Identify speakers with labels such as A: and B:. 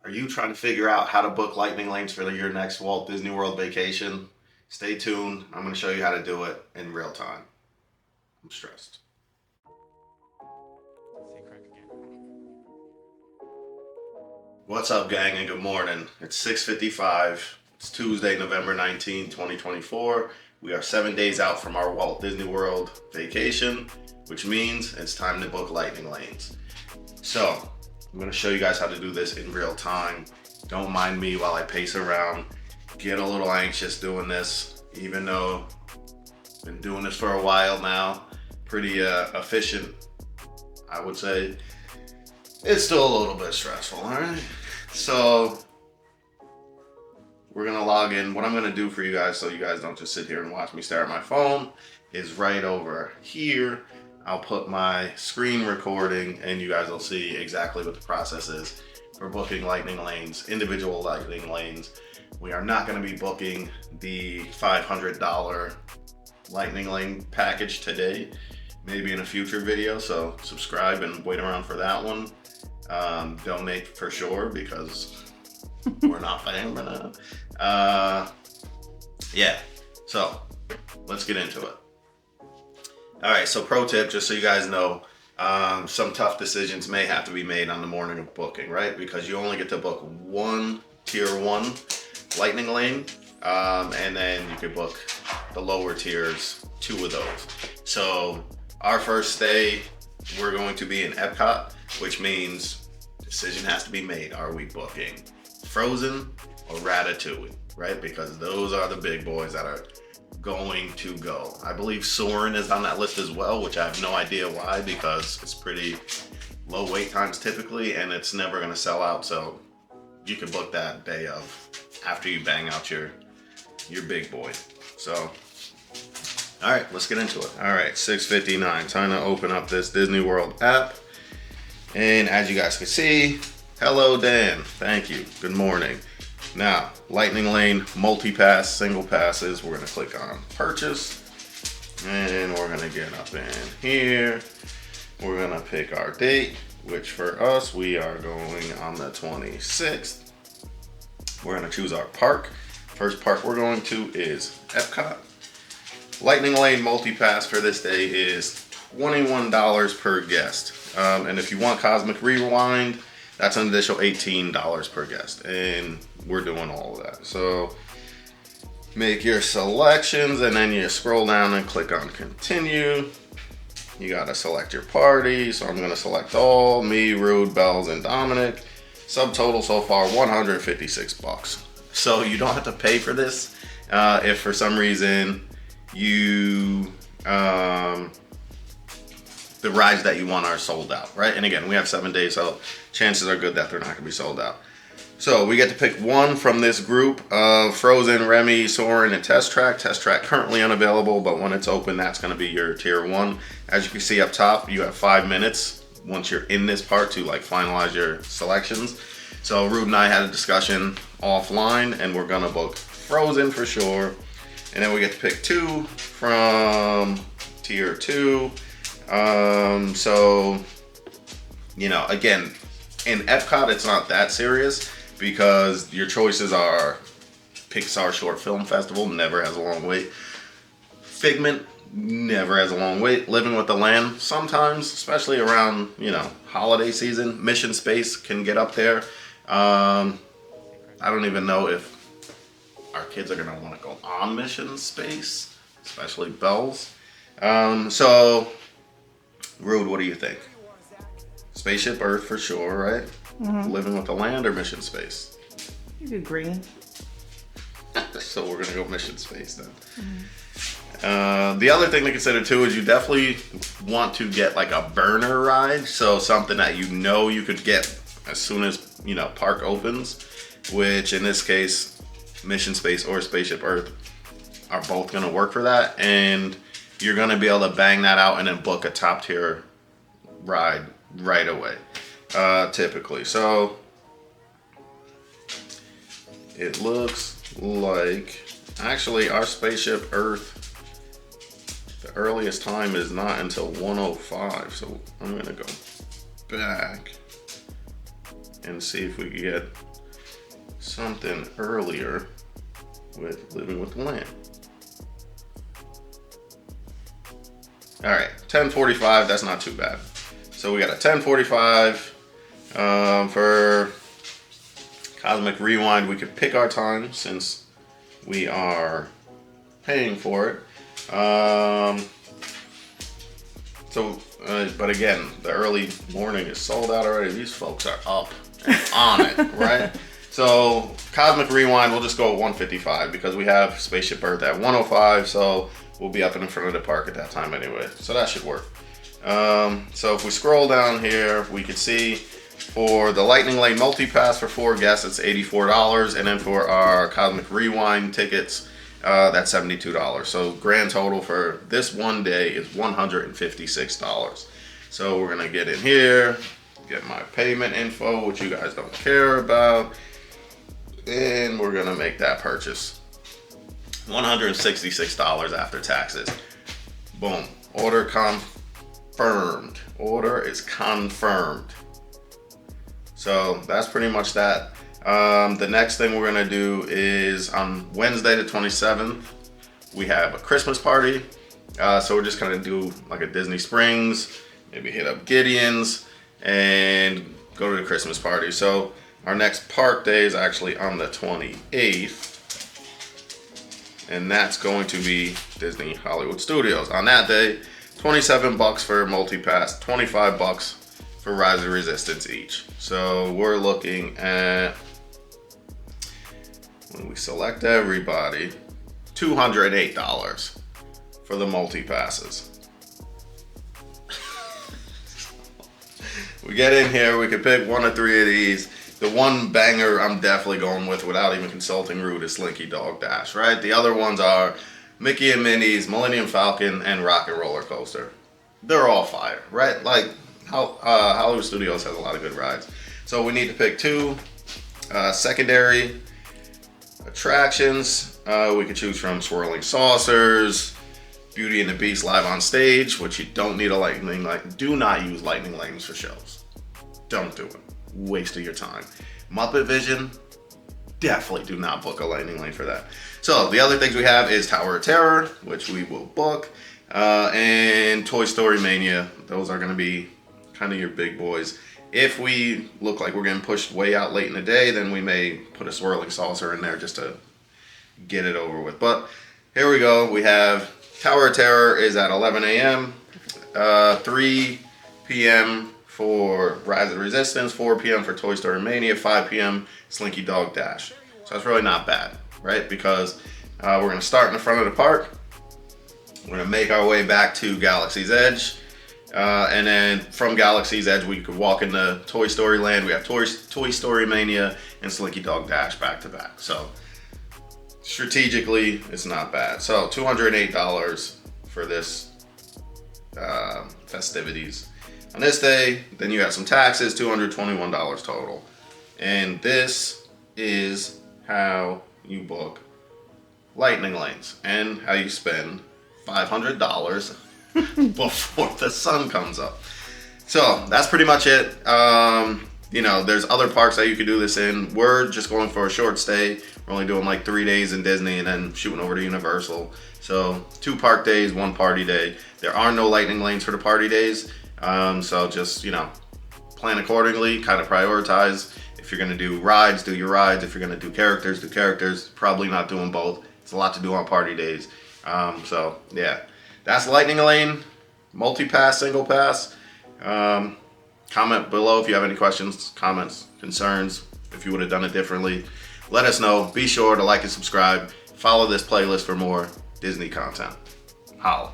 A: Are you trying to figure out how to book lightning lanes for your next Walt Disney World vacation? Stay tuned. I'm going to show you how to do it in real time. I'm stressed. What's up, gang, and good morning. It's 6:55. It's Tuesday, November 19, 2024. We are 7 days out from our Walt Disney World vacation, which means it's time to book lightning lanes. So, I'm going to show you guys how to do this in real time. Don't mind me while I pace around. Get a little anxious doing this, even though I've been doing this for a while now. Pretty efficient, I would say. It's still a little bit stressful, all right? So we're gonna log in. What I'm gonna do for you guys, so you guys don't just sit here and watch me stare at my phone, is right over here. I'll put my screen recording and you guys will see exactly what the process is for booking lightning lanes, individual lightning lanes. We are not gonna be booking the $500 lightning lane package today, maybe in a future video, so subscribe and wait around for that one. Donate for sure, because we're not paying for that. Yeah, so let's get into it. All right, so pro tip, just so you guys know, some tough decisions may have to be made on the morning of booking, right? Because you only get to book one tier 1 lightning lane, and then you could book the lower tiers, 2 of those. So our first stay, we're going to be in Epcot, which means decision has to be made. Are we booking Frozen or Ratatouille, right? Because those are the big boys that are going to go. I believe Soarin' is on that list as well, which I have no idea why, because it's pretty low wait times typically, and it's never gonna sell out, so you can book that day of, after you bang out your big boy. So, all right, let's get into it. All right, 6:59, time to open up this Disney World app. And as you guys can see, hello Dan, thank you, good morning. Now, lightning lane, multi-pass, single passes, we're gonna click on purchase. And we're gonna get up in here. We're gonna pick our date, which for us, we are going on the 26th. We're gonna choose our park. First park we're going to is Epcot. Lightning lane multi-pass for this day is $21 per guest. And if you want Cosmic Rewind, that's an additional $18 per guest. And we're doing all of that. So make your selections and then you scroll down and click on continue. You gotta select your party. So I'm gonna select all, me, Rude, Bells, and Dominic. Subtotal so far, $156. So you don't have to pay for this. If for some reason you, the rides that you want are sold out, right? And again, we have 7 days, so chances are good that they're not gonna be sold out. So we get to pick one from this group of Frozen, Remy, Soarin', and Test Track. Test Track currently unavailable, but when it's open, that's gonna be your tier 1. As you can see up top, you have 5 minutes once you're in this part to like finalize your selections. So Rude and I had a discussion offline, and we're gonna book Frozen for sure. And then we get to pick 2 from tier 2. So, you know, again, in Epcot, it's not that serious because your choices are Pixar Short Film Festival, never has a long wait. Figment, never has a long wait. Living with the Land, sometimes, especially around, you know, holiday season. Mission Space can get up there. I don't even know if our kids are gonna want to go on Mission Space, especially Bells. So, Rude, what do you think? Spaceship Earth for sure, right? Mm-hmm. Living with the Land or Mission Space?
B: You do green.
A: So we're gonna go Mission Space then. Mm-hmm. The other thing to consider too is you definitely want to get like a burner ride, so something that you know you could get as soon as, you know, park opens, which in this case, Mission Space or Spaceship Earth are both gonna work for that, and you're gonna be able to bang that out and then book a top tier ride right away, typically. So it looks like actually our Spaceship Earth, the earliest time is not until 1:05. So I'm gonna go back and see if we can get something earlier with Living with the Lamb. All right, 10:45, that's not too bad. So we got a 10:45 for Cosmic Rewind. We could pick our time since we are paying for it. But again, the early morning is sold out already. These folks are up and on it, right? So Cosmic Rewind, we'll just go at 1:55 because we have Spaceship Earth at 1:05, so we'll be up in front of the park at that time anyway. So that should work. So if we scroll down here, we can see for the Lightning Lane Multi-Pass for 4 guests, it's $84. And then for our Cosmic Rewind tickets, that's $72. So grand total for this one day is $156. So we're gonna get in here, get my payment info, which you guys don't care about, and we're gonna make that purchase. $166 after taxes. Boom, order confirmed. Order is confirmed. So that's pretty much that. The next thing we're gonna do is on Wednesday the 27th, we have a Christmas party. So we're just gonna do like a Disney Springs, maybe hit up Gideon's and go to the Christmas party. So our next park day is actually on the 28th. And that's going to be Disney Hollywood Studios. On that day, $27 for multi-pass, $25 for Rise of Resistance each. So we're looking at, when we select everybody, $208 for the multi-passes. We get in here, we can pick 1 or 3 of these. The one banger I'm definitely going with without even consulting Root is Slinky Dog Dash, right? The other ones are Mickey and Minnie's, Millennium Falcon, and Rocket Roller Coaster. They're all fire, right? Like, Hollywood Studios has a lot of good rides. So we need to pick 2 secondary attractions. We could choose from Swirling Saucers, Beauty and the Beast live on stage, which you don't need a lightning lane. Do not use lightning lanes for shows. Don't do it. Waste of your time. Muppet Vision, definitely do not book a lightning lane for that. So the other things we have is Tower of Terror, which we will book, and Toy Story Mania. Those are going to be kind of your big boys. If we look like we're getting pushed way out late in the day, then we may put a Swirling Saucer in there just to get it over with. But here we go. We have Tower of Terror is at 11 a.m., 3 p.m. for Rise of Resistance, 4 p.m. for Toy Story Mania, 5 p.m. Slinky Dog Dash. So that's really not bad, right? Because we're going to start in the front of the park. We're going to make our way back to Galaxy's Edge. And then from Galaxy's Edge, we could walk into Toy Story Land. We have Toy Story Mania and Slinky Dog Dash back to back. So strategically, it's not bad. So $208 for this festivities. On this day, then you have some taxes, $221 total. And this is how you book lightning lanes and how you spend $500 before the sun comes up. So that's pretty much it. You know, there's other parks that you could do this in. We're just going for a short stay. We're only doing like 3 days in Disney and then shooting over to Universal. So 2 park days, 1 party day. There are no lightning lanes for the party days. So just, you know, plan accordingly, kind of prioritize. If you're gonna do rides, do your rides. If you're gonna do characters, do characters. Probably not doing both. It's a lot to do on party days. So yeah, that's Lightning Lane, multi-pass, single pass. Comment below if you have any questions, comments, concerns, if you would have done it differently. Let us know. Be sure to like and subscribe. Follow this playlist for more Disney content. Holla.